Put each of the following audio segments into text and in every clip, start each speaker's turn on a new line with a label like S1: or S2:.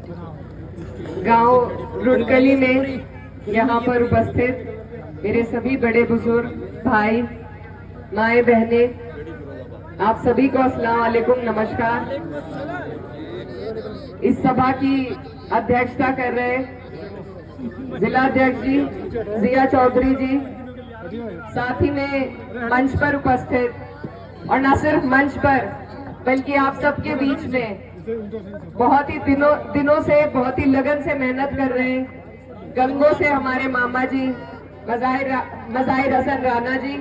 S1: गांव रुड़कली में यहाँ पर उपस्थित मेरे सभी बड़े बुजुर्ग भाई माए बहने, आप सभी को अस्सलाम वालेकुम, नमस्कार। इस सभा की अध्यक्षता कर रहे जिला अध्यक्ष जी जिया चौधरी जी, साथ ही में मंच पर उपस्थित और न सिर्फ मंच पर बल्कि आप सबके बीच में बहुत ही दिनों से बहुत ही लगन से मेहनत कर रहे हैं गंगों से हमारे मामा जी मज़ाहिर हसन राणा जी,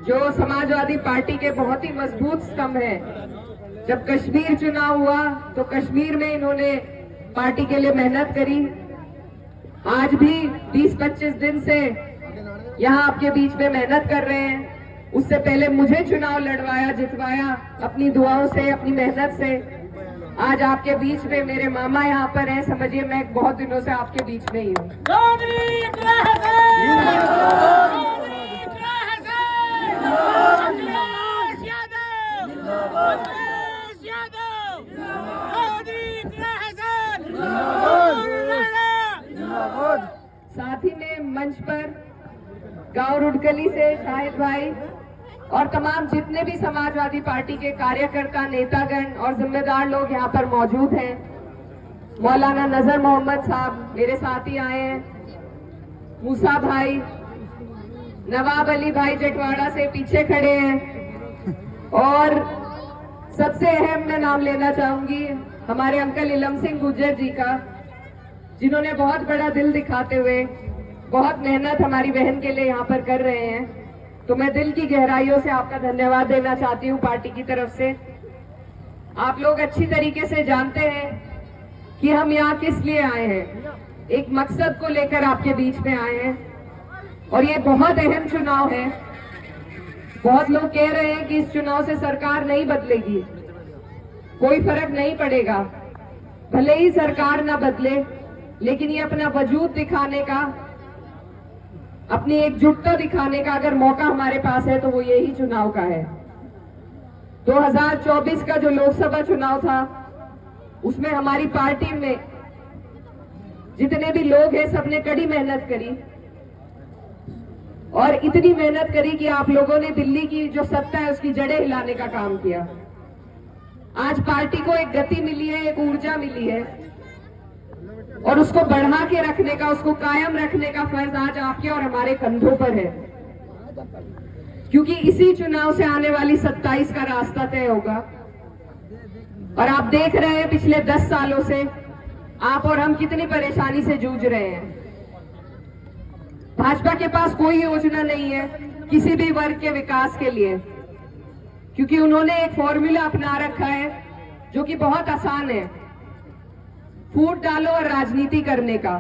S1: जो समाजवादी पार्टी के बहुत ही मजबूत स्तंभ हैं। जब कश्मीर चुनाव हुआ तो कश्मीर में इन्होंने पार्टी के लिए मेहनत करी। आज भी 20-25 दिन से यहाँ आपके बीच में मेहनत कर रहे हैं। उससे पहले मुझे चुनाव लड़वाया जितवाया अपनी दुआओं से, अपनी मेहनत से। आज आपके बीच में मेरे मामा यहाँ पर हैं। समझिए मैं बहुत दिनों से आपके बीच में ही हूँ। साथ ही में मंच पर गांव रुड़कली से शाहिद भाई और तमाम जितने भी समाजवादी पार्टी के कार्यकर्ता, नेतागण और जिम्मेदार लोग यहाँ पर मौजूद हैं। मौलाना नजर मोहम्मद साहब मेरे साथ ही आए हैं, मूसा भाई, नवाब अली भाई जटवाड़ा से पीछे खड़े हैं, और सबसे अहम मैं नाम लेना चाहूंगी हमारे अंकल इलम सिंह गुज्जर जी का, जिन्होंने बहुत बड़ा दिल दिखाते हुए बहुत मेहनत हमारी बहन के लिए यहाँ पर कर रहे हैं। तो मैं दिल की गहराइयों से आपका धन्यवाद देना चाहती हूँ पार्टी की तरफ से। आप लोग अच्छी तरीके से जानते हैं कि हम यहाँ किस लिए आए हैं। एक मकसद को लेकर आपके बीच में आए हैं और ये बहुत अहम चुनाव है। बहुत लोग कह रहे हैं कि इस चुनाव से सरकार नहीं बदलेगी, कोई फर्क नहीं पड़ेगा। भले ही सरकार ना बदले, लेकिन ये अपना वजूद दिखाने का, अपनी एकजुटता दिखाने का अगर मौका हमारे पास है तो वो यही चुनाव का है। 2024 का जो लोकसभा चुनाव था उसमें हमारी पार्टी में जितने भी लोग हैं सबने कड़ी मेहनत करी, और इतनी मेहनत करी कि आप लोगों ने दिल्ली की जो सत्ता है उसकी जड़ें हिलाने का काम किया। आज पार्टी को एक गति मिली है, एक ऊर्जा मिली है, और उसको बढ़ा के रखने का, उसको कायम रखने का फर्ज आज आपके और हमारे कंधों पर है। क्योंकि इसी चुनाव से आने वाली 27 का रास्ता तय होगा। और आप देख रहे हैं पिछले 10 सालों से आप और हम कितनी परेशानी से जूझ रहे हैं। भाजपा के पास कोई योजना नहीं है किसी भी वर्ग के विकास के लिए, क्योंकि उन्होंने एक फॉर्मूला अपना रखा है जो कि बहुत आसान है, फूट डालो और राजनीति करने का।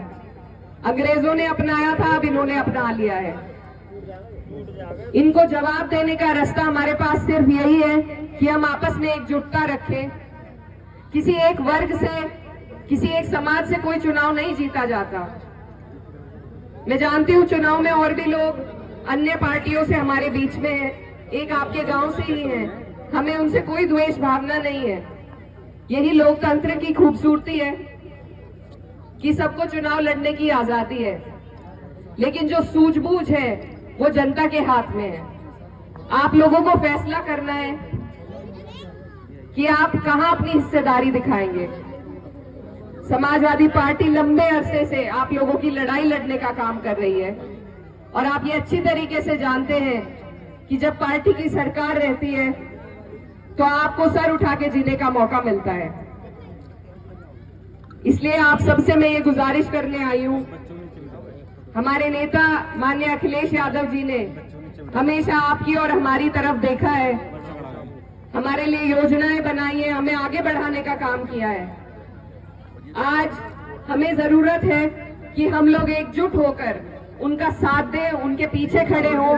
S1: अंग्रेजों ने अपनाया था, अब इन्होंने अपना लिया है। इनको जवाब देने का रास्ता हमारे पास सिर्फ यही है कि हम आपस में एकजुटता रखें। किसी एक वर्ग से, किसी एक समाज से कोई चुनाव नहीं जीता जाता। मैं जानती हूँ चुनाव में और भी लोग अन्य पार्टियों से हमारे बीच में हैं, एक आपके गांव से ही हैं। हमें उनसे कोई द्वेष भावना नहीं है। यही लोकतंत्र की खूबसूरती है कि सबको चुनाव लड़ने की आजादी है, लेकिन जो सूझबूझ है वो जनता के हाथ में है। आप लोगों को फैसला करना है कि आप कहां अपनी हिस्सेदारी दिखाएंगे। समाजवादी पार्टी लंबे अरसे से आप लोगों की लड़ाई लड़ने का काम कर रही है, और आप ये अच्छी तरीके से जानते हैं कि जब पार्टी की सरकार रहती है तो आपको सर उठा के जीने का मौका मिलता है। इसलिए आप सबसे मैं ये गुजारिश करने आई हूं, हमारे नेता माननीय अखिलेश यादव जी ने हमेशा आपकी और हमारी तरफ देखा है, हमारे लिए योजनाएं बनाई है, हमें आगे बढ़ाने का काम किया है। आज हमें जरूरत है कि हम लोग एकजुट होकर उनका साथ दें, उनके पीछे खड़े हों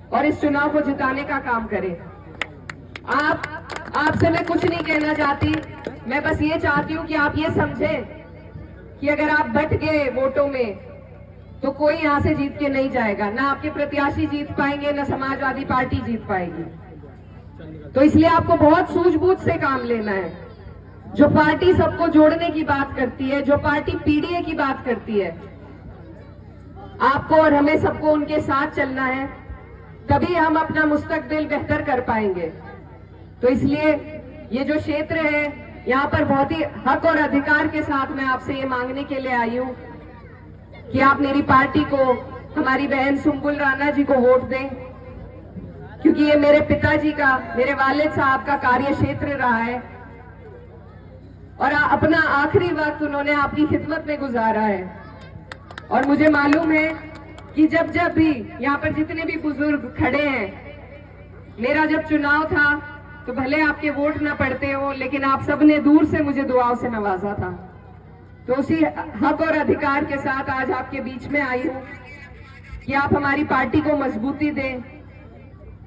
S1: और इस चुनाव को जिताने का काम करें। आपसे मैं कुछ नहीं कहना चाहती, मैं बस ये चाहती हूँ कि आप ये समझें कि अगर आप बट गए वोटों में तो कोई यहाँ से जीत के नहीं जाएगा। ना आपके प्रत्याशी जीत पाएंगे, ना समाजवादी पार्टी जीत पाएगी। तो इसलिए आपको बहुत सूझबूझ से काम लेना है। जो पार्टी सबको जोड़ने की बात करती है, जो पार्टी पीडीए की बात करती है, आपको और हमें सबको उनके साथ चलना है, तभी हम अपना मुस्तकबिल बेहतर कर पाएंगे। तो इसलिए ये जो क्षेत्र है, यहाँ पर बहुत ही हक और अधिकार के साथ मैं आपसे ये मांगने के लिए आई हूँ कि आप मेरी पार्टी को, हमारी बहन सुम्बुल राणा जी को वोट दें, क्योंकि ये मेरे पिताजी का, मेरे वालिद साहब का कार्य क्षेत्र रहा है और अपना आखिरी वक्त उन्होंने आपकी खिदमत में गुजारा है। और मुझे मालूम है कि जब भी यहाँ पर जितने भी बुजुर्ग खड़े हैं, मेरा जब चुनाव था तो भले आपके वोट न पड़ते हो, लेकिन आप सबने दूर से मुझे दुआओं से नवाजा था। तो उसी हक और अधिकार के साथ आज आपके बीच में आई हूं कि आप हमारी पार्टी को मजबूती दें।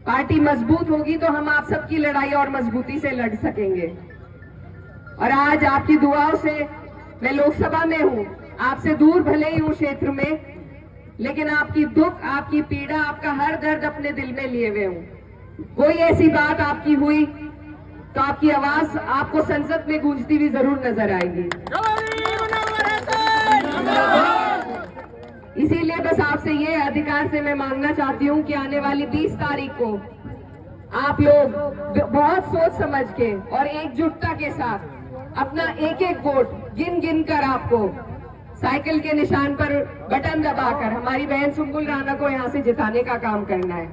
S1: पार्टी मजबूत होगी तो हम आप सबकी लड़ाई और मजबूती से लड़ सकेंगे। और आज आपकी दुआओं से मैं लोकसभा में हूं, आपसे दूर भले ही हूं क्षेत्र में, लेकिन आपकी दुख, आपकी पीड़ा, आपका हर दर्द अपने दिल में लिए हुए हूं। कोई ऐसी बात आपकी हुई तो आपकी आवाज आपको संसद में गूंजती हुई जरूर नजर आएगी। इसीलिए बस आपसे ये अधिकार से मैं मांगना चाहती हूँ कि आने वाली 20 तारीख को आप लोग बहुत सोच समझ के और एकजुटता के साथ अपना एक एक वोट गिन गिन कर आपको साइकिल के निशान पर बटन दबाकर हमारी बहन सुम्बुल राणा को यहाँ से जिताने का काम करना है।